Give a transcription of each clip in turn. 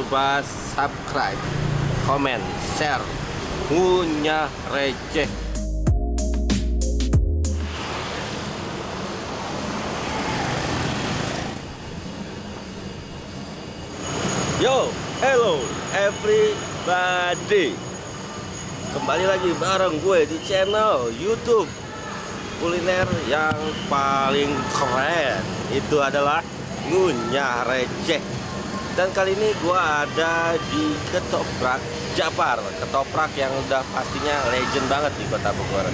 lupa subscribe, komen, share, ngunyah receh. Yo, hello everybody. Kembali lagi bareng gue di channel YouTube kuliner yang paling keren. Itu adalah Ngunyah Receh. Dan kali ini gue ada di Ketoprak Japar. Ketoprak yang udah pastinya legend banget di Kota Bogor.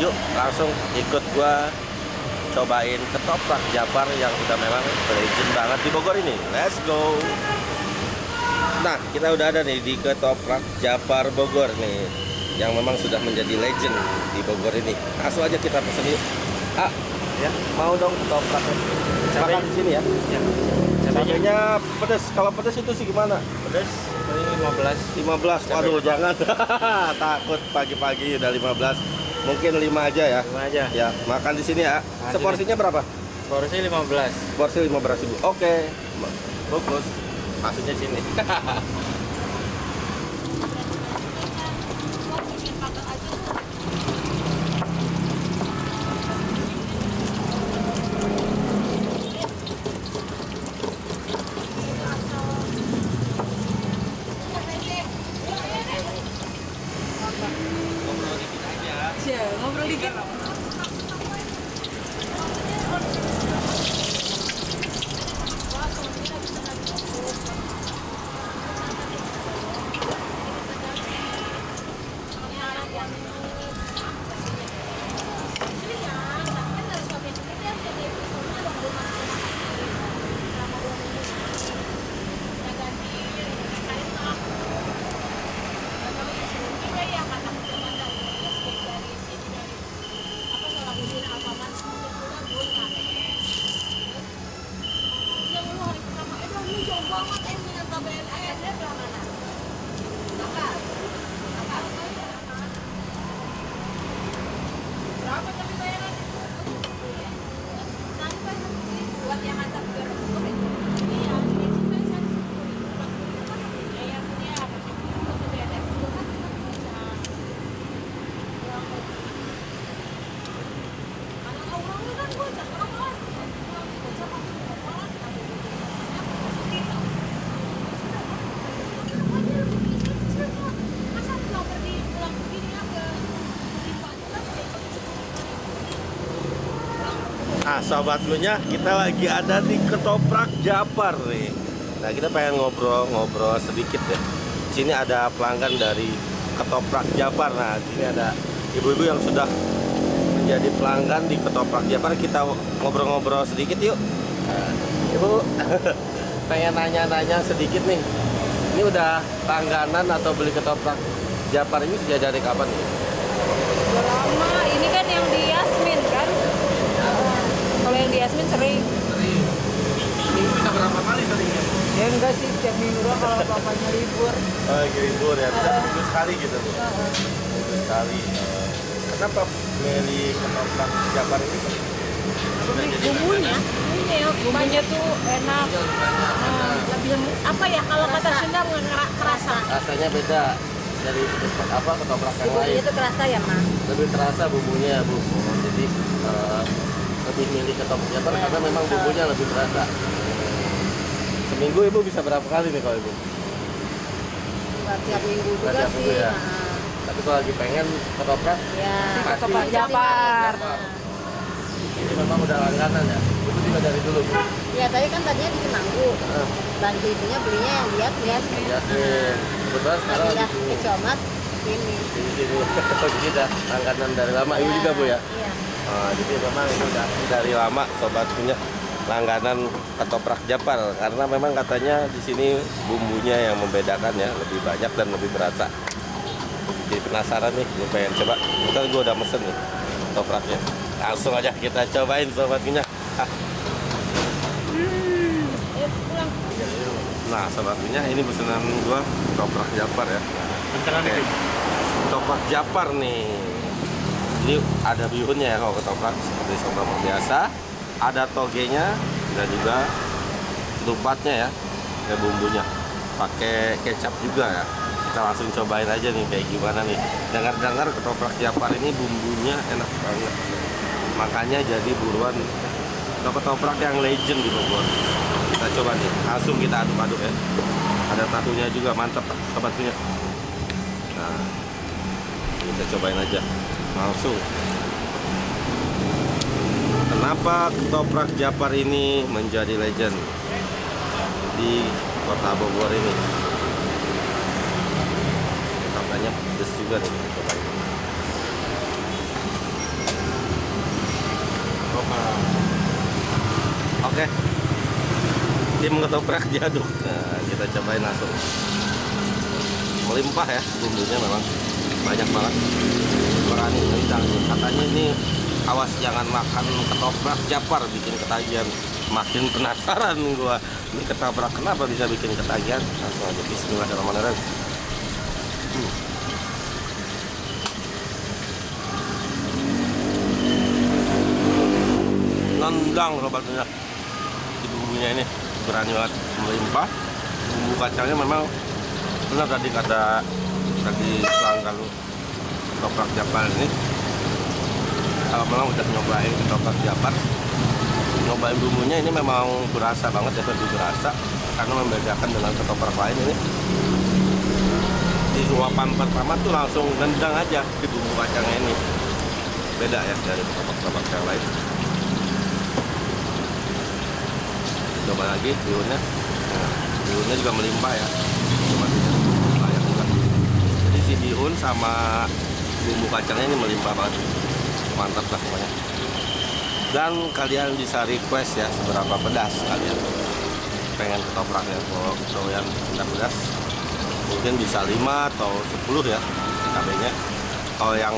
Yuk langsung ikut gue cobain Ketoprak Japar yang udah memang legend banget di Bogor ini. Let's go. Nah, kita udah ada nih di Ketoprak Japar Bogor nih, yang memang sudah menjadi legend di Bogor ini. Langsung aja kita pesen yuk. Ah, ya, mau dong ketopraknya. Makan di sini ya. Ya. Cabenya pedas. Kalau pedas itu sih gimana? Pedas paling 15. 15. Waduh, jangan. Takut pagi-pagi udah 15. Mungkin 5 aja ya. 5 aja. Ya, makan di sini ya. Seporsinya berapa? Porsi 15. Porsi 15.000. Oke. Bagus. Maksudnya sini. Ngobrol dikit. Nah, sobat Ngunyah, kita lagi ada di Ketoprak Japar nih. Nah, kita pengen ngobrol-ngobrol sedikit ya. Di sini ada pelanggan dari Ketoprak Japar. Nah, di sini ada ibu-ibu yang sudah menjadi pelanggan di Ketoprak Japar. Kita ngobrol-ngobrol sedikit yuk. Nah, Ibu, pengen nanya-nanya sedikit nih. Ini udah langganan atau beli Ketoprak Japar ini sejak dari kapan nih? Udah lama. Ini kan yang di Yasmin kan? Kalau yang di Yasmin sering. Ini bisa berapa kali seringnya? Ya enggak sih, setiap minggu doang kalau bapaknya libur. Oh, libur ya, bisa seminggu sekali gitu tuh. Seminggu sekali. Kenapa milih Ketoprak Japar ini? Bumbunya tuh enak. Lebih apa ya, kalau kata Sunda kerasa. Rasanya beda dari ketoprak yang lain. Bumbunya tuh kerasa ya, Ma? Lebih terasa bumbunya ya, Bu. Jadi lebih milih Ketoprak Japar karena memang bumbunya lebih terasa. Seminggu Ibu bisa berapa kali nih kalau Ibu? Tiap minggu juga Tiap sih. minggu ya? Tapi kalau lagi pengen ketoprak, Ya, pasti Ketoprak Japar. ini memang udah langganan ya. Ibu juga dari dulu, Bu. Ya, saya kan tadinya di Semanggu. Bantu ibunya belinya yang di Yasmin. Yasmin. Kebetulan sekarang Pindah lagi ke Comas sini. di sini. Jadi udah langganan dari lama. Ibu juga, Bu ya? Iya. Jadi memang ini udah dari lama sobat punya langganan Ketoprak Japar karena memang katanya di sini bumbunya yang membedakan ya, lebih banyak dan lebih berasa. Jadi penasaran nih, gue pengen coba. Ntar gue udah mesen nih ketopraknya. Langsung aja kita cobain sobat punya. Pulang. Nah sobat punya, ini pesanan gue ketoprak Japar ya. Oke. Ketoprak Japar nih. Jadi ada bihunnya ya kalau ketoprak seperti sambal biasa, ada togenya dan juga ketupatnya ya, bumbunya. pakai kecap juga ya. Kita langsung cobain aja nih kayak gimana nih. Dengar-dengar ketoprak Japar ini bumbunya enak banget, makanya jadi buruan ketoprak yang legend di Bogor. Kita coba nih, langsung kita aduk-aduk ya. Ada tahunya juga, mantap sobat punya. Nah, kita cobain aja langsung. Kenapa ketoprak Japar ini menjadi legend di kota Bogor ini? Katanya pedes juga nih, cobain. Oke, tim ketoprak diaduk. Nah, kita cobain langsung. Melimpah ya bumbunya, memang banyak banget. Berani nendang. Katanya ini awas jangan makan ketoprak Japar bikin ketagihan. Makin penasaran gua, ini ketoprak kenapa bisa bikin ketagihan. Langsung aja bismillahirrahmanirrahim. Nendang sobatnya. Di bumbunya ini berani banget, melimpah. Bumbu kacangnya memang benar tadi kata pelanggan ketoprak Japar ini, kalau memang udah nyobain ketoprak Japar, nyobain bumbunya ini memang berasa banget ya, lebih berasa karena membedakan dengan ketoprak lain ini. Di suapan pertama tuh langsung nendang aja di bumbu kacangnya ini, beda ya dari ketoprak yang lain. Coba lagi bihunnya. Nah, bihunnya juga melimpah ya, coba layak juga. Jadi si bihun sama bumbu kacangnya ini melimpah banget, mantap lah pokoknya. Dan kalian bisa request ya seberapa pedas kalian pengen ketopraknya. Kalau yang pedas mungkin bisa 5 atau 10 ya cabenya. Kalau yang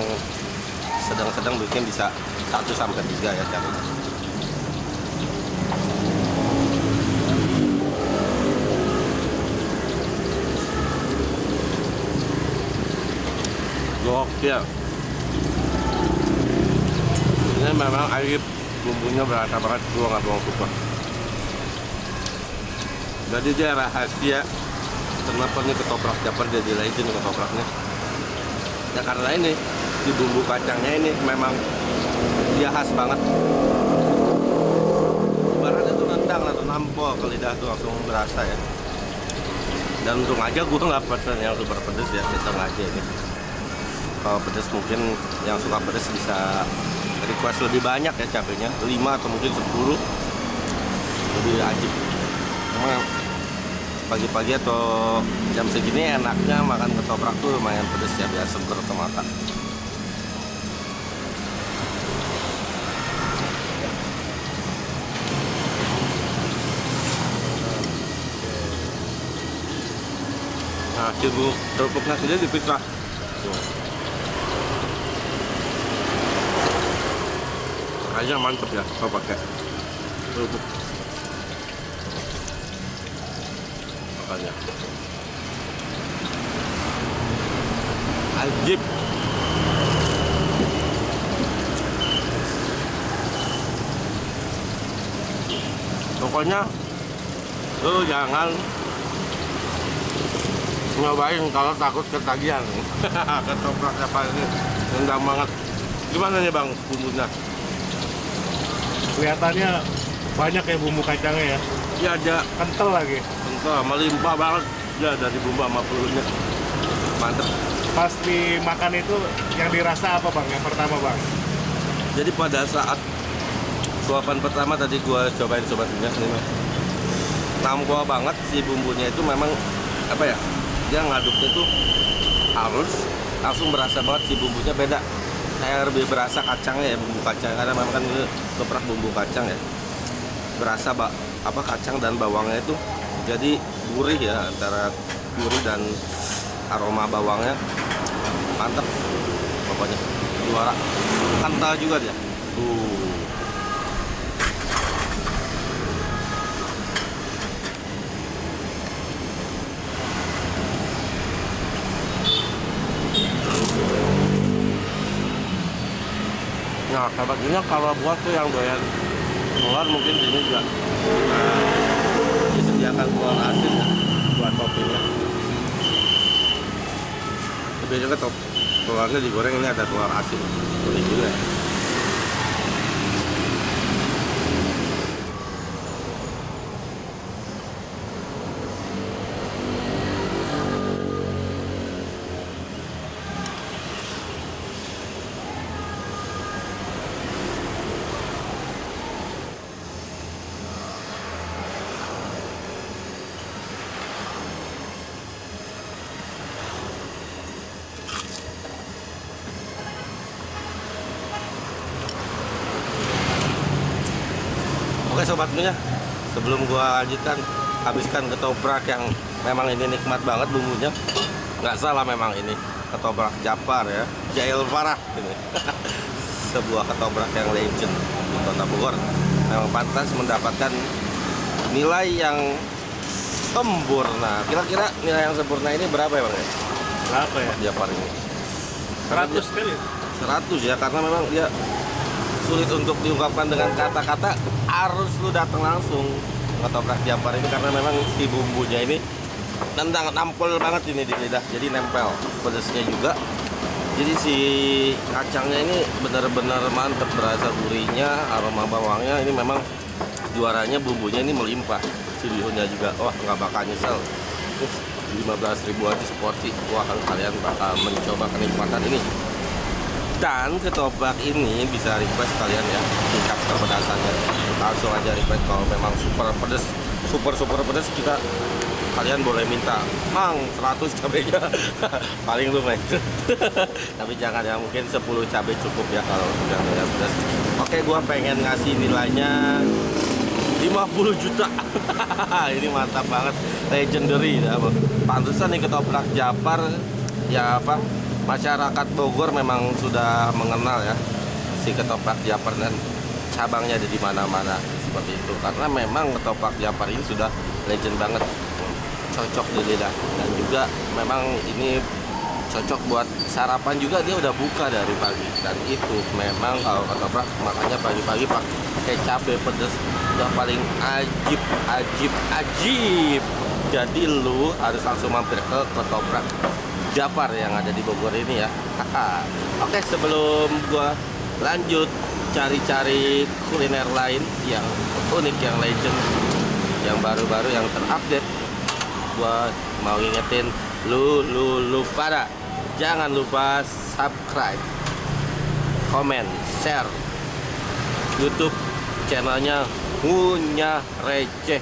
sedang-sedang mungkin bisa 1 sampai 3 ya cabenya. Gokil. Ini memang air bumbunya berasa banget, gua nggak bohong suka. Jadi dia rahasia kenapa nih ketoprak Japar jadi legend ketopraknya. Ya karena ini di bumbu kacangnya ini memang dia khas banget. Ibaratnya tuh nendang atau nampol ke lidah tuh langsung berasa ya. Dan untung aja gua nggak pesen yang super pedes ya, sedang aja ini. Kalau pedas mungkin yang suka pedas bisa request lebih banyak ya cabenya, 5 atau mungkin 10 lebih ajib. Cuma pagi-pagi atau jam segini enaknya makan ketoprak tuh lumayan pedas ya, biar seger ke mata. Nah, cibu kerupuk nasinya dipiklah. Kayaknya mantep ya kalau pakai kerupuk. Makanya ajib. Pokoknya lu jangan nyobain kalau takut ketagihan. Ketoprak apa ini nendang banget. Gimana nih bang bumbunya? Kelihatannya banyak ya bumbu kacangnya ya. Iya, ada Kental lagi. kental, melimpah banget ya dari bumbu sama bulunya. Mantep. Pas dimakan itu yang dirasa apa bang? Yang pertama bang? Jadi pada saat suapan pertama tadi gua cobain sobatnya ini nampol banget si bumbunya itu, memang apa ya, dia ngaduknya tuh halus, langsung berasa banget si bumbunya beda. Saya lebih berasa kacangnya ya, bumbu kacang, karena memang kan ini ketoprak bumbu kacang ya, berasa apa kacang dan bawangnya itu jadi gurih ya, antara gurih dan aroma bawangnya mantap pokoknya, juara. Kental juga dia. Nah, sahabatnya kalau buat tuh yang doyan telur mungkin di sini juga disediakan telur asin ya. buat toppingnya. Biasanya kan telurnya digoreng, ini ada telur asin. Boleh juga. Oke sobat Nunya, sebelum gua lanjutkan, habiskan ketoprak yang memang ini nikmat banget bumbunya. Nggak salah memang ini ketoprak Japar ya, jail parah ini. Sebuah ketoprak yang legend di Kota Bogor. Memang pantas mendapatkan nilai yang sempurna. Kira-kira nilai yang sempurna ini berapa ya Bang? Berapa ya? Japar ini 100 kali. 100 ya, karena memang dia sulit untuk diungkapkan dengan kata-kata, harus lu datang langsung ketoprak Japar ini karena memang si bumbunya ini tendang nampol banget ini di lidah, jadi nempel. Pedasnya juga, jadi si kacangnya ini benar-benar mantep, berasa gurihnya, aroma bawangnya ini memang juaranya, bumbunya ini melimpah. Si bihunnya juga, wah nggak bakal nyesel. 15.000 aja seporsi, wah kalian bakal mencoba kenikmatan ini. Dan ketoprak ini bisa request kalian ya, tingkat kepedasannya langsung aja request. Kalau memang super pedas, super pedas, kalian boleh minta Mang 100 cabenya. Paling lumayan. Tapi jangan ya, mungkin 10 cabai cukup ya kalau udah pedas. Oke, gua pengen ngasih nilainya 50 juta. Ini mantap banget, legendary ya. Pantesan nih ketoprak Japar ya, apa, masyarakat Bogor memang sudah mengenal ya si ketoprak Japar, dan cabangnya ada di mana-mana seperti itu, karena memang ketoprak Japar ini sudah legend banget, cocok di lidah, dan juga memang ini cocok buat sarapan juga. Dia udah buka dari pagi, dan itu memang kalau ketoprak makanya pagi-pagi pakai cabai pedas udah paling ajib. Jadi lu harus langsung mampir ke ketoprak Japar yang ada di Bogor ini ya. Oke, sebelum gua lanjut cari-cari kuliner lain yang unik, yang legend, yang baru-baru, yang terupdate, gua mau ngingetin lu pada jangan lupa subscribe, komen, share YouTube channelnya Ngunyah Receh.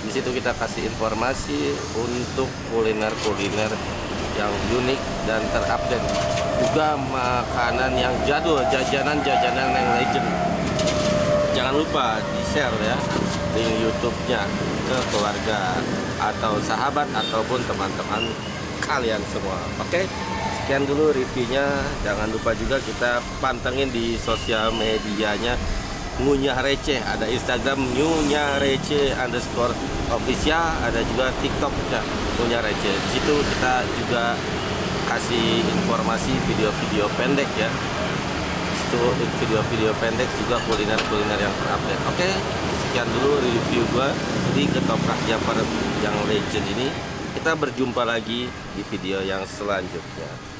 Di situ kita kasih informasi untuk kuliner-kuliner yang unik dan terupdate, juga makanan yang jadul, jajanan yang legend. Jangan lupa di-share ya link YouTube-nya ke keluarga atau sahabat ataupun teman-teman kalian semua. Oke, sekian dulu reviewnya. Jangan lupa juga kita pantengin di sosial medianya Ngunyah Receh. Ada Instagram Ngunyah Receh _official, ada juga TikToknya Ngunyah Receh. Di situ kita juga kasih informasi video-video pendek ya. Itu video-video pendek juga kuliner-kuliner yang terupdate. Oke, sekian dulu review gua di ketoprak Japar yang legend ini. Kita berjumpa lagi di video yang selanjutnya.